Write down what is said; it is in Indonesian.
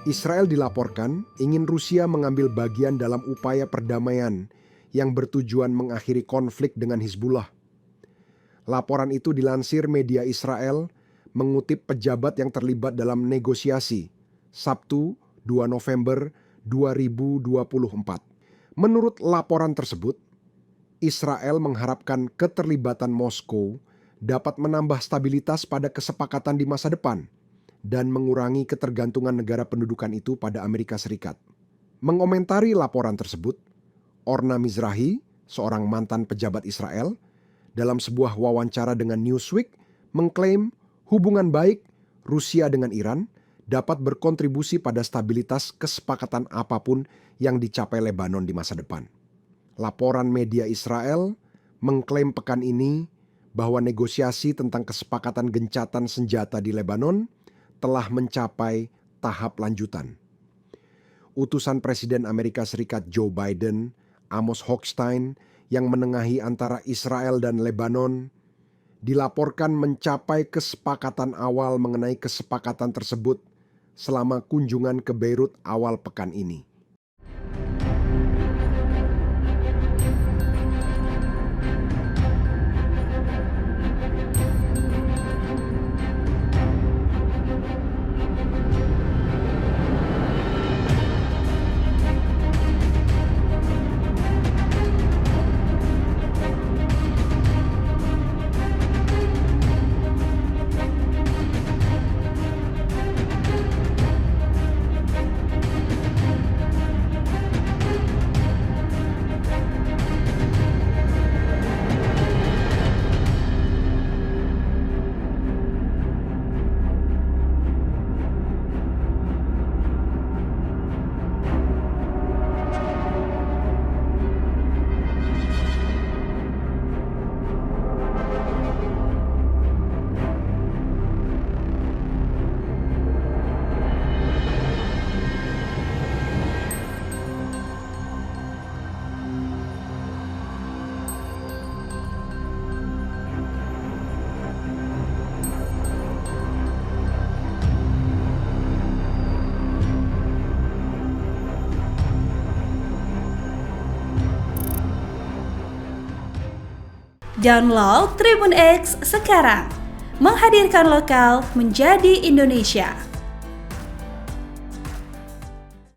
Israel dilaporkan ingin Rusia mengambil bagian dalam upaya perdamaian yang bertujuan mengakhiri konflik dengan Hizbullah. Laporan itu dilansir media Israel mengutip pejabat yang terlibat dalam negosiasi, Sabtu 2 November 2024. Menurut laporan tersebut, Israel mengharapkan keterlibatan Moskow dapat menambah stabilitas pada kesepakatan di masa depan dan mengurangi ketergantungan negara pendudukan itu pada Amerika Serikat. Mengomentari laporan tersebut, Orna Mizrahi, seorang mantan pejabat Israel, dalam sebuah wawancara dengan Newsweek mengklaim hubungan baik Rusia dengan Iran dapat berkontribusi pada stabilitas kesepakatan apapun yang dicapai Lebanon di masa depan. Laporan media Israel mengklaim pekan ini bahwa negosiasi tentang kesepakatan gencatan senjata di Lebanon telah mencapai tahap lanjutan. Utusan Presiden Amerika Serikat Joe Biden, Amos Hochstein, yang menengahi antara Israel dan Lebanon, dilaporkan mencapai kesepakatan awal mengenai kesepakatan tersebut selama kunjungan ke Beirut awal pekan ini. Download Tribun X sekarang, menghadirkan lokal menjadi Indonesia.